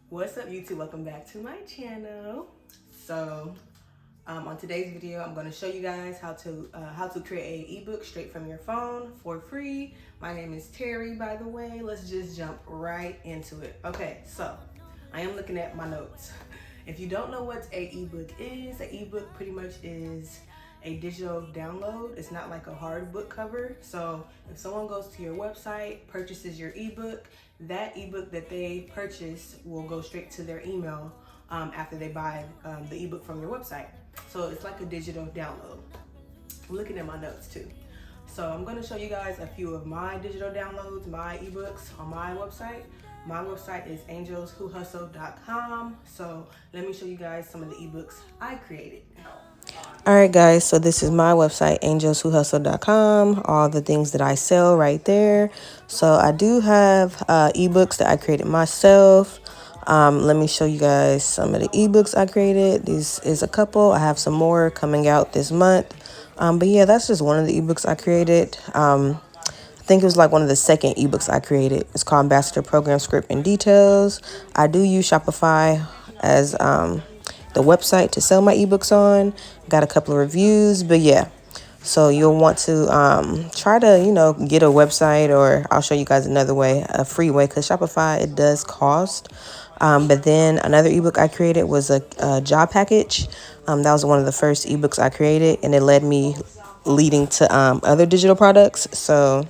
What's up, YouTube? Welcome back to my channel. So on today's video, I'm going to show you guys how to create an ebook straight from your phone for free. My name is Terry, by the way. Let's just jump right into it. Okay, so I am looking at my notes. If you don't know what an ebook is, an ebook pretty much is a digital download. It's not like a hard book cover. So if someone goes to your website, purchases your ebook, that ebook that they purchase will go straight to their email after they buy the ebook from your website. So it's like a digital download. I'm looking at my notes too. So I'm going to show you guys a few of my digital downloads, my ebooks on my website. My website is angelswhohustle.com. So let me show you guys some of the ebooks I created. All right, guys, so this is my website, angelswhohustle.com, all the things that I sell right there. So I do have ebooks that I created myself. Let me show you guys some of the ebooks I created. This is a couple. I have some more coming out this month. But yeah, that's just one of the ebooks I created. I think it was like one of the second ebooks I created. It's called Ambassador Program Script and Details. I do use Shopify as the website to sell my ebooks on. Got a couple of reviews, but yeah. So you'll want to try to, get a website, or I'll show you guys another way, a free way, because Shopify, it does cost. But then another ebook I created was a job package. That was one of the first ebooks I created, and it led me leading to other digital products. So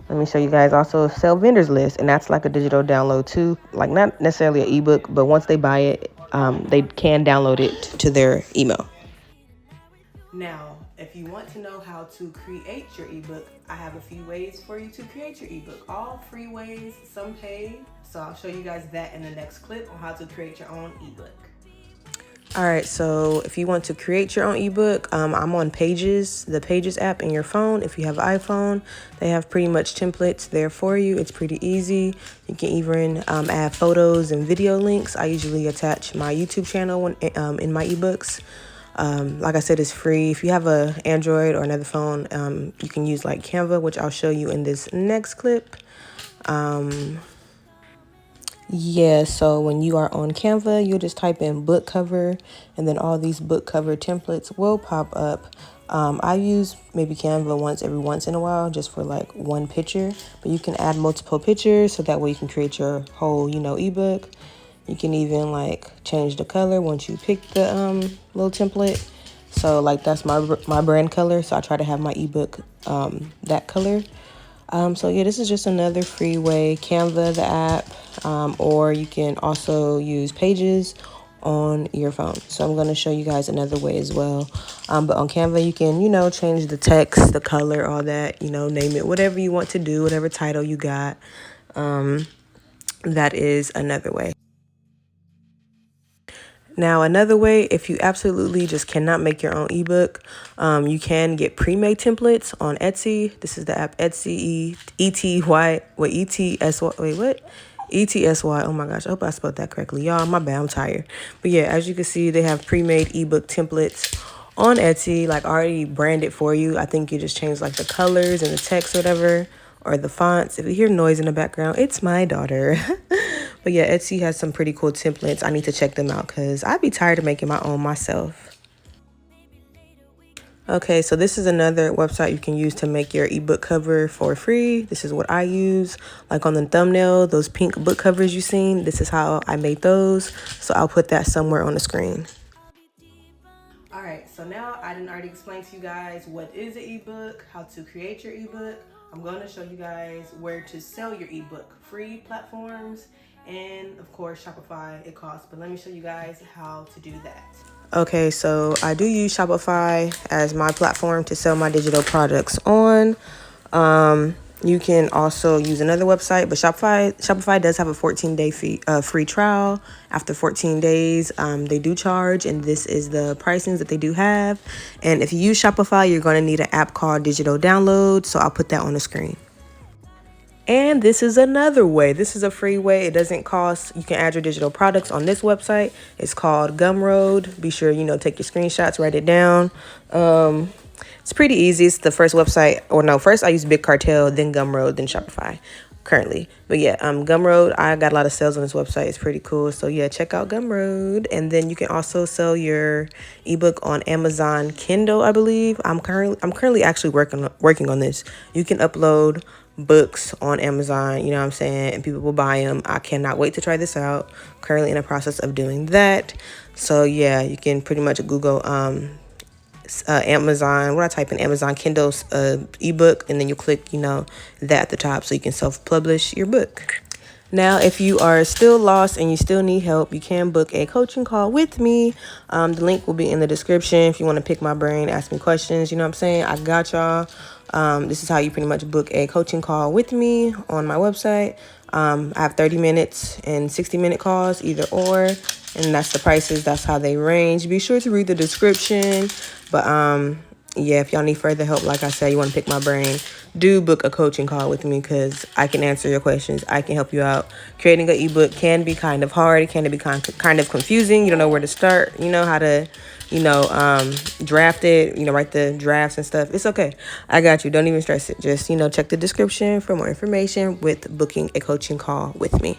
let me show you guys also sell vendors list, and that's like a digital download too. Like not necessarily an ebook, but once they buy it, they can download it to their email. Now, if you want to know how to create your ebook, I have a few ways for you to create your ebook. All free ways, some paid. So I'll show you guys that in the next clip on how to create your own ebook. All right, so if you want to create your own ebook, I'm on Pages, the Pages app in your phone. If you have an iPhone, they have pretty much templates there for you. It's pretty easy. You can even add photos and video links. I usually attach my YouTube channel in my ebooks. Like I said, it's free. If you have an Android or another phone, you can use like Canva, which I'll show you in this next clip. Yeah, so when you are on Canva, you'll just type in book cover, and then all these book cover templates will pop up. I use maybe Canva once in a while just for like one picture, but you can add multiple pictures so that way you can create your whole, ebook. You can even like change the color once you pick the little template. So like that's my brand color, so I try to have my ebook that color. So yeah, this is just another free way, Canva, the app, or you can also use Pages on your phone. So I'm going to show you guys another way as well. But on Canva, you can, change the text, the color, all that, name it, whatever you want to do, whatever title you got. That is another way. Now, another way, if you absolutely just cannot make your own ebook, you can get pre-made templates on Etsy. This is the app Etsy, E-T-Y, wait, E-T-S-Y, wait, what? E-T-S-Y, oh my gosh, I hope I spelled that correctly. Y'all, my bad, I'm tired. But yeah, as you can see, they have pre-made ebook templates on Etsy, like already branded for you. I think you just change like the colors and the text or whatever, or the fonts. If you hear noise in the background, it's my daughter. But yeah, Etsy has some pretty cool templates. I need to check them out because I'd be tired of making my own myself. Okay, so this is another website you can use to make your ebook cover for free. This is what I use. Like on the thumbnail, those pink book covers you've seen, this is how I made those. So I'll put that somewhere on the screen. All right, so now I didn't already explain to you guys what is an ebook, how to create your ebook. I'm going to show you guys where to sell your ebook, free platforms, and of course Shopify, it costs, but let me show you guys how to do that. Okay, so I do use Shopify as my platform to sell my digital products on. You can also use another website, but Shopify does have a 14-day free trial. After 14 days, they do charge, and this is the pricings that they do have. And if you use Shopify, you're going to need an app called Digital Download, so I'll put that on the screen. And this is another way. This is a free way. It doesn't cost. You can add your digital products on this website. It's called Gumroad. Be sure, take your screenshots, write it down. It's pretty easy. It's the first website, or no, first I used Big Cartel, then Gumroad, then Shopify. currently. But yeah, Gumroad, I got a lot of sales on this website. It's pretty cool. So yeah, check out Gumroad. And then you can also sell your ebook on Amazon Kindle, I believe. I'm currently actually working on this. You can upload books on Amazon, you know what I'm saying, and people will buy them. I cannot wait to try this out. Currently in the process of doing that. So yeah, you can pretty much Google Amazon, what I type in Amazon Kindle's ebook, and then you click, you know, that at the top so you can self-publish your book. Now, if you are still lost and you still need help, you can book a coaching call with me. The link will be in the description if you want to pick my brain, ask me questions. You know what I'm saying? I got y'all. This is how you pretty much book a coaching call with me on my website. I have 30 minutes and 60-minute calls, either or. And that's the prices. That's how they range. Be sure to read the description. But yeah, if y'all need further help, like I said, you want to pick my brain, do book a coaching call with me because I can answer your questions. I can help you out. Creating an ebook can be kind of hard. It can be kind of confusing. You don't know where to start. You know how to, draft it, write the drafts and stuff. It's okay. I got you. Don't even stress it. Just, check the description for more information with booking a coaching call with me.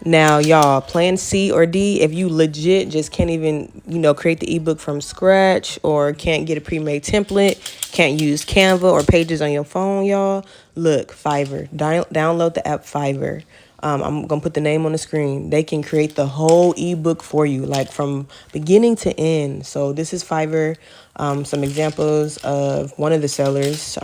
Now, y'all, plan C or D, if you legit just can't even, create the ebook from scratch or can't get a pre-made template, can't use Canva or Pages on your phone, y'all, look, Fiverr. Download the app Fiverr. I'm going to put the name on the screen. They can create the whole ebook for you, like from beginning to end. So this is Fiverr. Some examples of one of the sellers.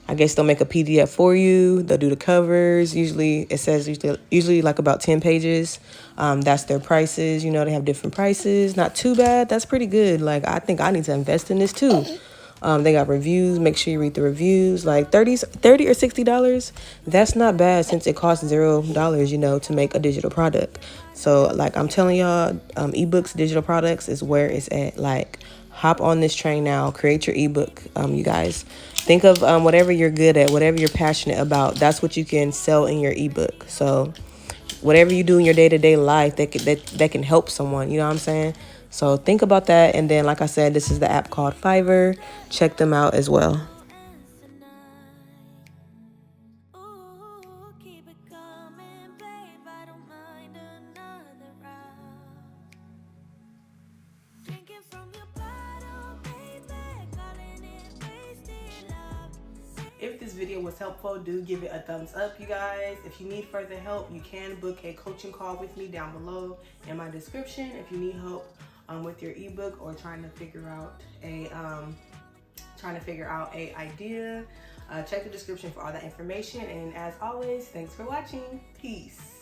I guess they'll make a PDF for you. They'll do the covers. Usually it says usually like about 10 pages. That's their prices. They have different prices. Not too bad. That's pretty good. Like, I think I need to invest in this too. They got reviews. Make sure you read the reviews. Like $30 or $60. That's not bad since it costs $0, to make a digital product. So like I'm telling y'all, ebooks, digital products is where it's at. Like, hop on this train now. Create your ebook, you guys. Think of whatever you're good at, whatever you're passionate about. That's what you can sell in your ebook. So whatever you do in your day-to-day life that can help someone, you know what I'm saying? So think about that. And then, like I said, this is the app called Fiverr. Check them out as well. If this video was helpful, do give it a thumbs up, you guys. If you need further help, you can book a coaching call with me down below in my description. If you need help with your ebook or trying to figure out a idea, check the description for all that information. And as always, thanks for watching. Peace.